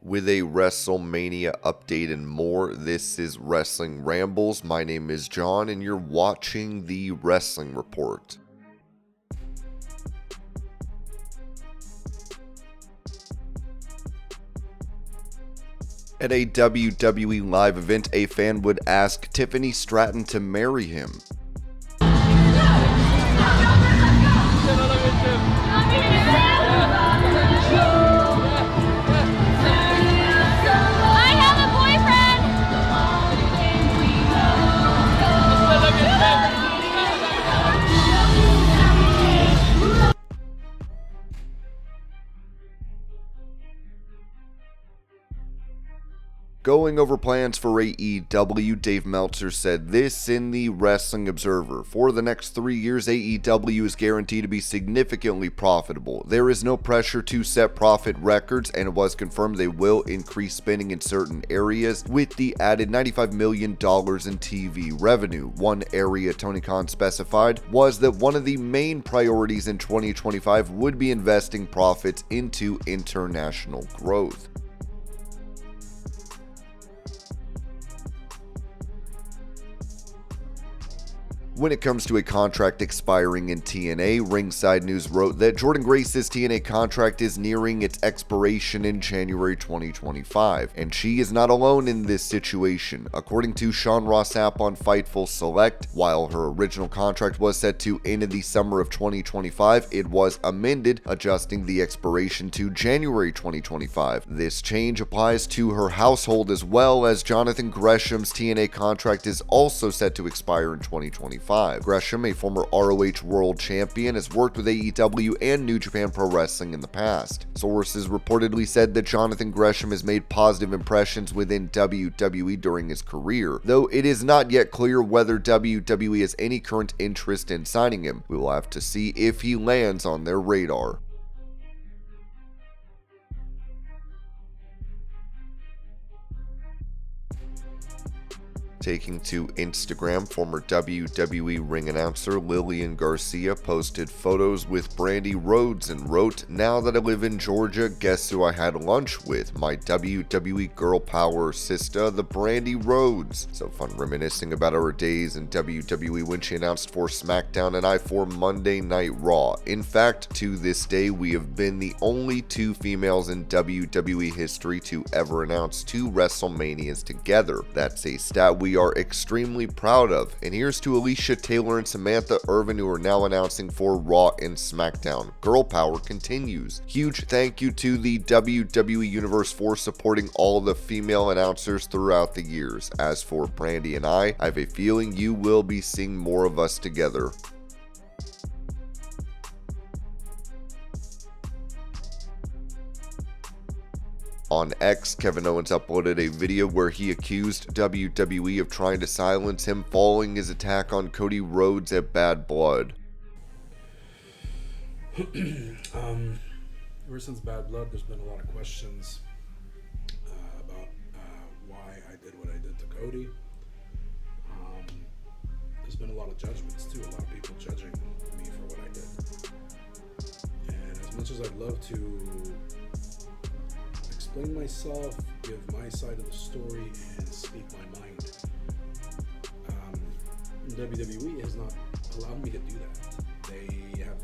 with a WrestleMania update and more. This is Wrestling Rambles. My name is John, and you're watching the Wrestling Report. At a WWE live event, a fan would ask Tiffany Stratton to marry him. Going over plans for AEW, Dave Meltzer said this in the Wrestling Observer. For the next 3 years, AEW is guaranteed to be significantly profitable. There is no pressure to set profit records, and it was confirmed they will increase spending in certain areas with the added $95 million in TV revenue. One area Tony Khan specified was that one of the main priorities in 2025 would be investing profits into international growth. When it comes to a contract expiring in TNA, Ringside News wrote that Jordynne Grace's TNA contract is nearing its expiration in January 2025, and she is not alone in this situation. According to Sean Ross Sapp on Fightful Select, while her original contract was set to end in the summer of 2025, it was amended, adjusting the expiration to January 2025. This change applies to her household as well, as Jonathan Gresham's TNA contract is also set to expire in 2025. Gresham, a former ROH World Champion, has worked with AEW and New Japan Pro Wrestling in the past. Sources reportedly said that Jonathan Gresham has made positive impressions within WWE during his career, though it is not yet clear whether WWE has any current interest in signing him. We will have to see if he lands on their radar. Taking to Instagram, former WWE ring announcer Lilian Garcia posted photos with Brandi Rhodes and wrote, "Now that I live in Georgia, guess who I had lunch with? My WWE girl power sister, the Brandi Rhodes." So fun reminiscing about our days in WWE when she announced for SmackDown and I for Monday Night Raw. In fact, to this day, we have been the only two females in WWE history to ever announce 2 WrestleManias together. That's a stat we are extremely proud of. And here's to Alicia Taylor and Samantha Irvin, who are now announcing for Raw and SmackDown. Girl power continues. Huge thank you to the WWE Universe for supporting all the female announcers throughout the years. As for Brandi and I have a feeling you will be seeing more of us together. On X, Kevin Owens uploaded a video where he accused WWE of trying to silence him following his attack on Cody Rhodes at Bad Blood. Ever since Bad Blood, there's been a lot of questions about why I did what I did to Cody. There's been a lot of judgments too, a lot of people judging me for what I did. And as much as I'd love to explain myself, give my side of the story, and speak my mind, WWE has not allowed me to do that. They have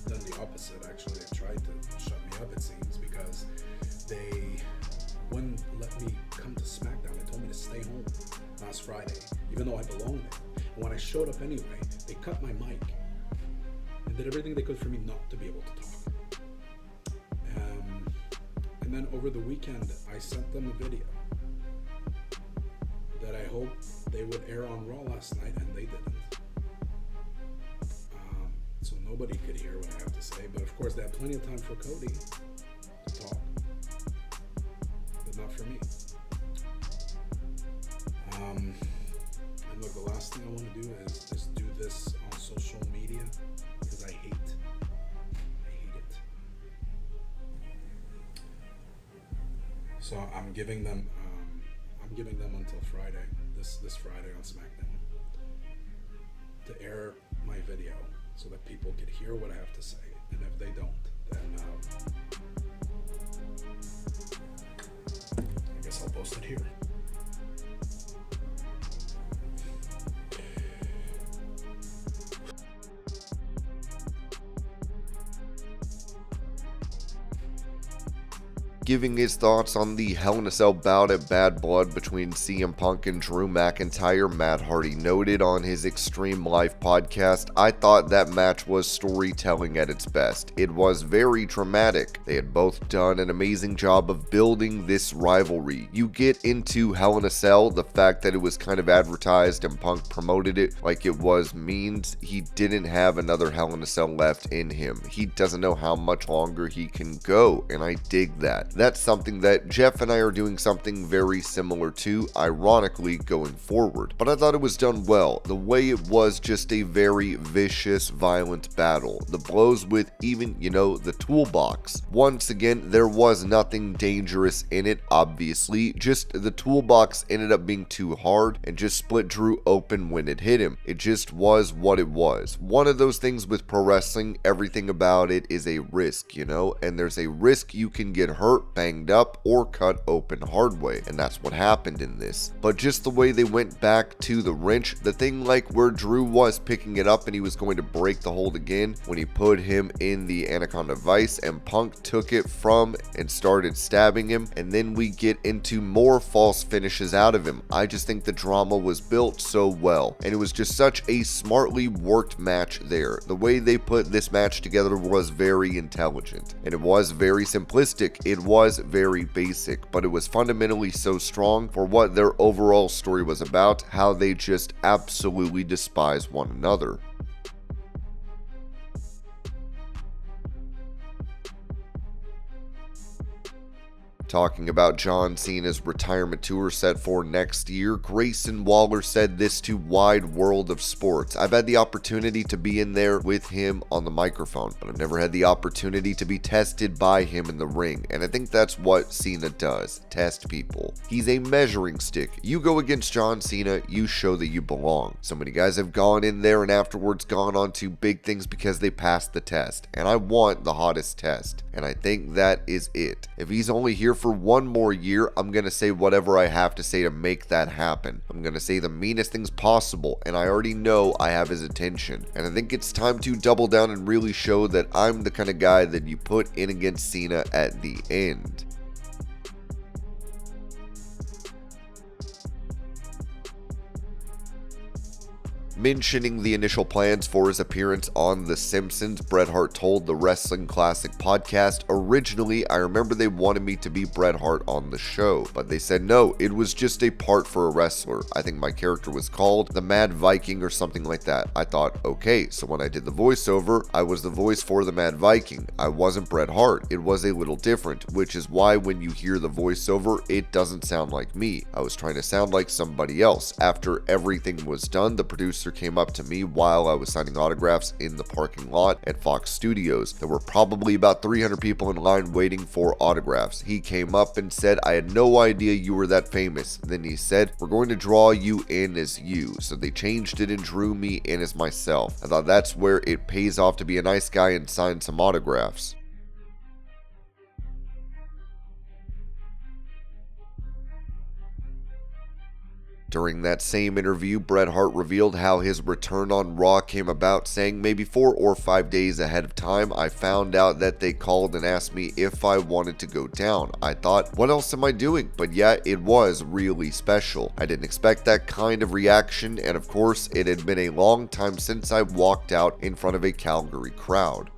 done the opposite, actually. They've tried to shut me up, it seems, because they wouldn't let me come to SmackDown. They told me to stay home last Friday, even though I belong there. And when I showed up anyway, they cut my mic and did everything they could for me not to be able to talk. And then over the weekend, I sent them a video that I hoped they would air on Raw last night, and they didn't. So nobody could hear what I have to say. But of course, they had plenty of time for Cody to talk, but not for me. And look, the last thing I want to do is just do this on social media, because I hate it. So I'm giving them until Friday, this Friday on SmackDown, to air my video so that people could hear what I have to say. And if they don't, then Giving his thoughts on the Hell in a Cell bout at Bad Blood between CM Punk and Drew McIntyre, Matt Hardy noted on his Extreme Life podcast, "I thought that match was storytelling at its best. It was very dramatic. They had both done an amazing job of building this rivalry. You get into Hell in a Cell, the fact that it was kind of advertised and Punk promoted it like it was means he didn't have another Hell in a Cell left in him. He doesn't know how much longer he can go, and I dig that. That's something that Jeff and I are doing something very similar to, ironically, going forward. But I thought it was done well. The way it was just a very vicious, violent battle. The blows with even, the toolbox. Once again, there was nothing dangerous in it, obviously. Just the toolbox ended up being too hard and just split Drew open when it hit him. It just was what it was. One of those things with pro wrestling, everything about it is a risk, and there's a risk you can get hurt, banged up, or cut open hard way, and that's what happened in this. But just the way they went back to the wrench, the thing like where Drew was picking it up and he was going to break the hold again when he put him in the Anaconda Vice and Punk took it from and started stabbing him, and then we get into more false finishes out of him. I just think the drama was built so well, and it was just such a smartly worked match there. The way they put this match together was very intelligent, and it was very simplistic. It was very basic, but it was fundamentally so strong for what their overall story was about, how they just absolutely despise one another. Talking about John Cena's retirement tour set for next year, Grayson Waller said this to Wide World of Sports. "I've had the opportunity to be in there with him on the microphone, but I've never had the opportunity to be tested by him in the ring, and I think that's what Cena does, test people. He's a measuring stick. You go against John Cena, you show that you belong. So many guys have gone in there and afterwards gone on to big things because they passed the test, and I want the hottest test, and I think that is it. If he's only here for one more year, I'm going to say whatever I have to say to make that happen. I'm going to say the meanest things possible, and I already know I have his attention. And I think it's time to double down and really show that I'm the kind of guy that you put in against Cena at the end." Mentioning the initial plans for his appearance on The Simpsons, Bret Hart told the Wrestling Classic podcast, "Originally, I remember they wanted me to be Bret Hart on the show, but they said no, it was just a part for a wrestler. I think my character was called the Mad Viking or something like that. I thought, okay, so when I did the voiceover, I was the voice for the Mad Viking. I wasn't Bret Hart. It was a little different, which is why when you hear the voiceover, it doesn't sound like me. I was trying to sound like somebody else. After everything was done, the producer came up to me while I was signing autographs in the parking lot at Fox Studios. There were probably about 300 people in line waiting for autographs. He came up and said, 'I had no idea you were that famous.' Then he said, 'We're going to draw you in as you.' So they changed it and drew me in as myself. I thought that's where it pays off to be a nice guy and sign some autographs." During that same interview, Bret Hart revealed how his return on Raw came about, saying, "Maybe 4 or 5 days ahead of time, I found out that they called and asked me if I wanted to go down. I thought, what else am I doing? But yeah, it was really special. I didn't expect that kind of reaction, and of course, it had been a long time since I walked out in front of a Calgary crowd."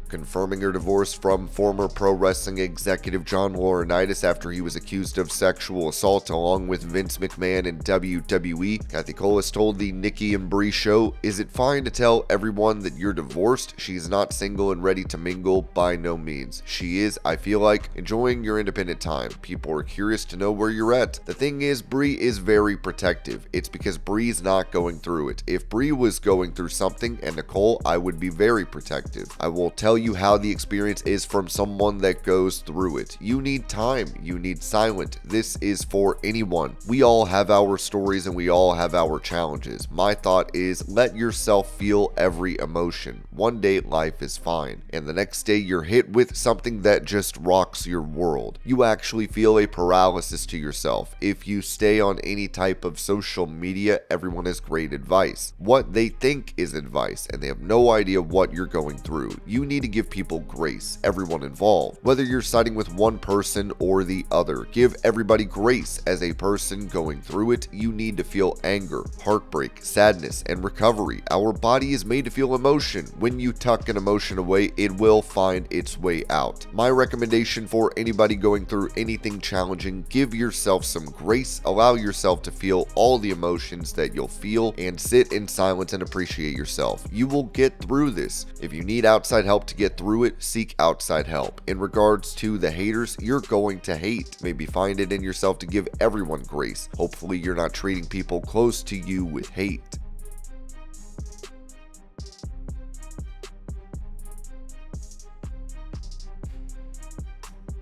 Confirming her divorce from former pro wrestling executive John Laurinaitis after he was accused of sexual assault along with Vince McMahon and WWE, Kathy Colace told the Nikki and Brie show, "Is it fine to tell everyone that you're divorced? She's not single and ready to mingle, by no means. She is, I feel like, enjoying your independent time. People are curious to know where you're at. The thing is, Brie is very protective. It's because Brie's not going through it. If Brie was going through something and Nicole, I would be very protective. I will tell you you how the experience is from someone that goes through it. You need time, you need silence. This is for anyone. We all have our stories and we all have our challenges. My thought is let yourself feel every emotion. One day life is fine, and the next day you're hit with something that just rocks your world. You actually feel a paralysis to yourself. If you stay on any type of social media, everyone has great advice. What they think is advice, and they have no idea what you're going through. You need to give people grace, everyone involved. Whether you're siding with one person or the other, give everybody grace. As a person going through it, you need to feel anger, heartbreak, sadness, and recovery. Our body is made to feel emotion. When you tuck an emotion away, it will find its way out. My recommendation for anybody going through anything challenging, give yourself some grace, allow yourself to feel all the emotions that you'll feel, and sit in silence and appreciate yourself. You will get through this. If you need outside help to get through it, seek outside help. In regards to the haters, you're going to hate. Maybe find it in yourself to give everyone grace. Hopefully you're not treating people close to you with hate.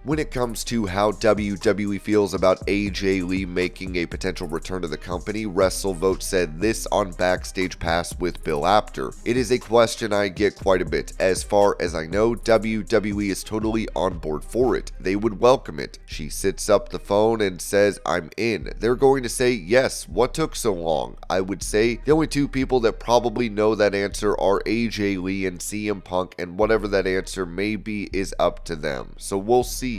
When it comes to how WWE feels about AJ Lee making a potential return to the company, WrestleVote said this on Backstage Pass with Bill Apter. It is a question I get quite a bit. As far as I know, WWE is totally on board for it. They would welcome it. She sits up the phone and says, "I'm in." They're going to say, "Yes, what took so long?" I would say the only two people that probably know that answer are AJ Lee and CM Punk, and whatever that answer may be is up to them. So we'll see.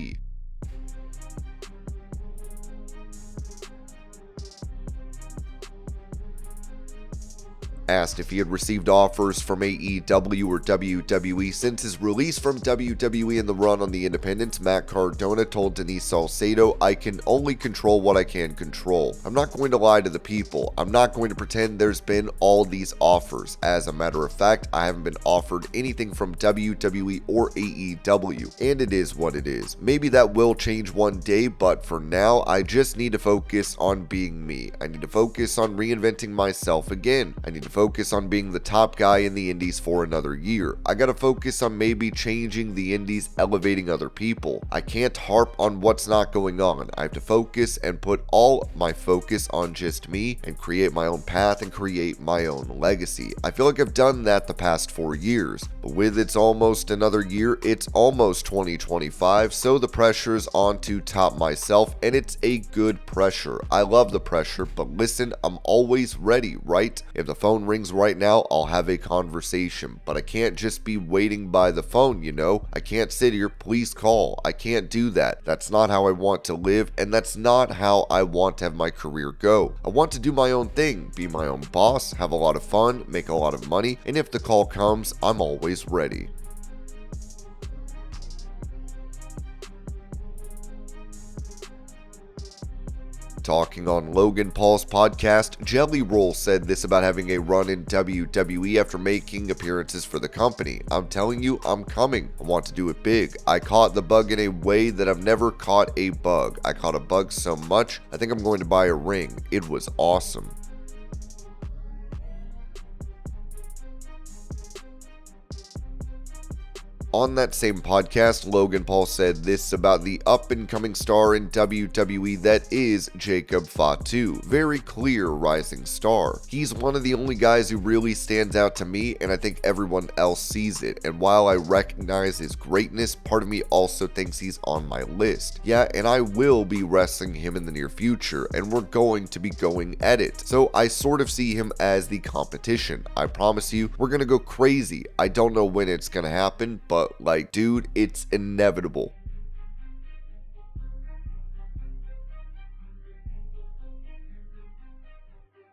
Asked if he had received offers from AEW or WWE since his release from WWE and the run on the independents, Matt Cardona told Denise Salcedo, "I can only control what I can control. I'm not going to lie to the people. I'm not going to pretend there's been all these offers. As a matter of fact, I haven't been offered anything from WWE or AEW, and it is what it is. Maybe that will change one day, but for now, I just need to focus on being me. I need to focus on reinventing myself again. I need to focus on being the top guy in the indies for another year. I gotta focus on maybe changing the indies, elevating other people. I can't harp on what's not going on. I have to focus and put all my focus on just me and create my own path and create my own legacy. I feel like I've done that the past 4 years, but with it's almost another year, it's almost 2025, so the pressure's on to top myself, and it's a good pressure. I love the pressure, but listen, I'm always ready, right? If the phone rings right now, I'll have a conversation, but I can't just be waiting by the phone, you know? I can't sit here, please call. I can't do that. That's not how I want to live, and that's not how I want to have my career go. I want to do my own thing, be my own boss, have a lot of fun, make a lot of money, and if the call comes, I'm always ready. Talking on Logan Paul's podcast, Jelly Roll said this about having a run in WWE after making appearances for the company. "I'm telling you, I'm coming. I want to do it big. I caught the bug in a way that I've never caught a bug. I caught a bug so much, I think I'm going to buy a ring. It was awesome." On that same podcast, Logan Paul said this about the up-and-coming star in WWE that is Jacob Fatu. Very clear rising star. He's one of the only guys who really stands out to me, and I think everyone else sees it. And while I recognize his greatness, part of me also thinks he's on my list. Yeah, and I will be wrestling him in the near future, and we're going to be going at it. So I sort of see him as the competition. I promise you, we're gonna go crazy. I don't know when it's gonna happen, but like, dude, it's inevitable.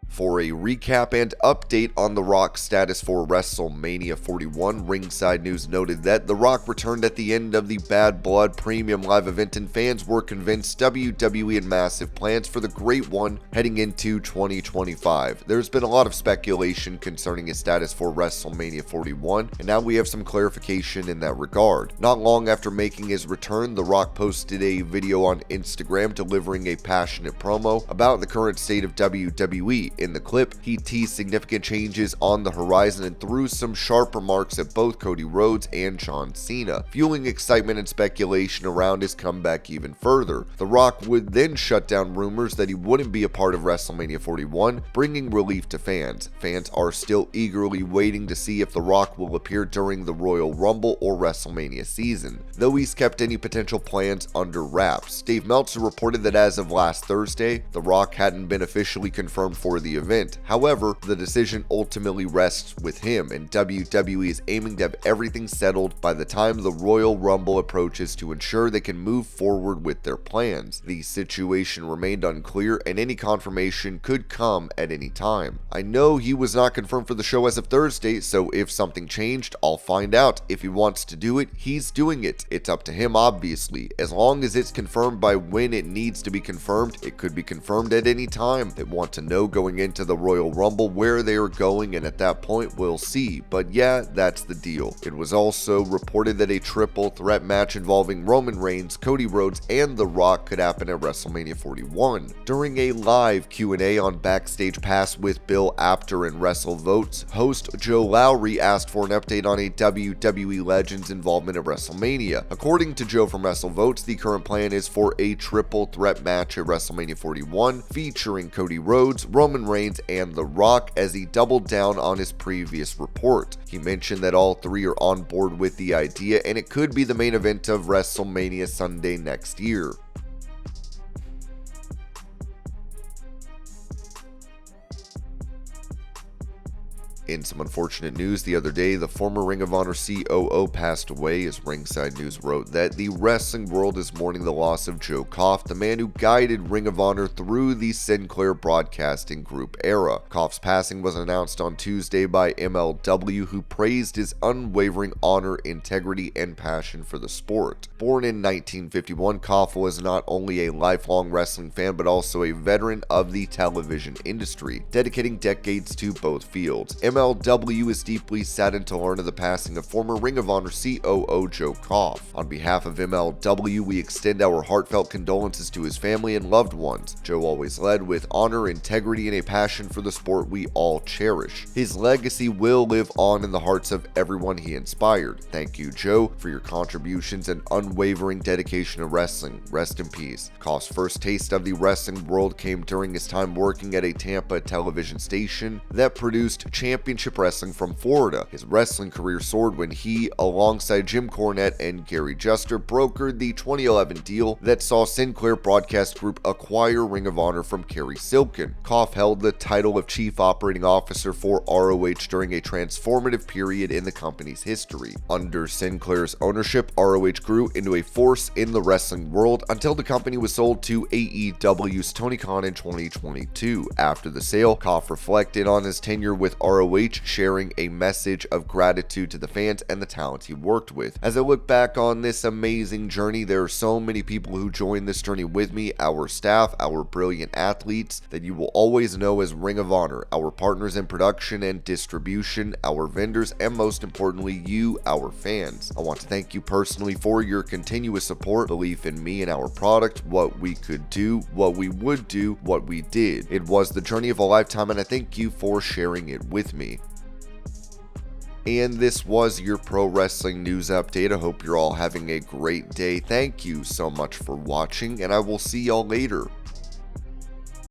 For a recap and update on The Rock's status for WrestleMania 41, Ringside News noted that The Rock returned at the end of the Bad Blood Premium Live event, and fans were convinced WWE had massive plans for the Great One heading into 2025. There's been a lot of speculation concerning his status for WrestleMania 41, and now we have some clarification in that regard. Not long after making his return, The Rock posted a video on Instagram delivering a passionate promo about the current state of WWE. In the clip, he teased significant changes on the horizon and threw some sharp remarks at both Cody Rhodes and John Cena, fueling excitement and speculation around his comeback even further. The Rock would then shut down rumors that he wouldn't be a part of WrestleMania 41, bringing relief to fans. Fans are still eagerly waiting to see if The Rock will appear during the Royal Rumble or WrestleMania season, though he's kept any potential plans under wraps. Dave Meltzer reported that as of last Thursday, The Rock hadn't been officially confirmed for the event. However, the decision ultimately rests with him, and WWE is aiming to have everything settled by the time the Royal Rumble approaches to ensure they can move forward with their plans. The situation remained unclear, and any confirmation could come at any time. I know he was not confirmed for the show as of Thursday, so if something changed, I'll find out. If he wants to do it, he's doing it. It's up to him, obviously. As long as it's confirmed by when it needs to be confirmed, it could be confirmed at any time. They want to know going into the Royal Rumble where they are going, and at that point, we'll see. But yeah, that's the deal. It was also reported that a triple threat match involving Roman Reigns, Cody Rhodes, and The Rock could happen at WrestleMania 41. During a live Q&A on Backstage Pass with Bill Apter and WrestleVotes, host Joe Lowry asked for an update on a WWE Legend's involvement at WrestleMania. According to Joe from WrestleVotes, the current plan is for a triple threat match at WrestleMania 41 featuring Cody Rhodes, Roman Reigns, and The Rock, as he doubled down on his previous report. He mentioned that all three are on board with the idea, and it could be the main event of WrestleMania Sunday next year. In some unfortunate news the other day, the former Ring of Honor COO passed away, as Ringside News wrote that the wrestling world is mourning the loss of Joe Koff, the man who guided Ring of Honor through the Sinclair Broadcasting Group era. Koff's passing was announced on Tuesday by MLW, who praised his unwavering honor, integrity, and passion for the sport. Born in 1951, Koff was not only a lifelong wrestling fan but also a veteran of the television industry, dedicating decades to both fields. MLW is deeply saddened to learn of the passing of former Ring of Honor COO Joe Koff. On behalf of MLW, we extend our heartfelt condolences to his family and loved ones. Joe always led with honor, integrity, and a passion for the sport we all cherish. His legacy will live on in the hearts of everyone he inspired. Thank you, Joe, for your contributions and unwavering dedication to wrestling. Rest in peace. Koff's first taste of the wrestling world came during his time working at a Tampa television station that produced championship wrestling from Florida. His wrestling career soared when he, alongside Jim Cornette and Gary Juster, brokered the 2011 deal that saw Sinclair Broadcast Group acquire Ring of Honor from Kerry Silkin. Koff held the title of Chief Operating Officer for ROH during a transformative period in the company's history. Under Sinclair's ownership, ROH grew into a force in the wrestling world until the company was sold to AEW's Tony Khan in 2022. After the sale, Koff reflected on his tenure with ROH, sharing a message of gratitude to the fans and the talent he worked with. As I look back on this amazing journey, there are so many people who joined this journey with me, our staff, our brilliant athletes that you will always know as Ring of Honor, our partners in production and distribution, our vendors, and most importantly, you, our fans. I want to thank you personally for your continuous support, belief in me and our product, what we could do, what we would do, what we did. It was the journey of a lifetime, and I thank you for sharing it with me. And this was your pro wrestling news update. I hope you're all having a great day. Thank you so much for watching, and I will see y'all later.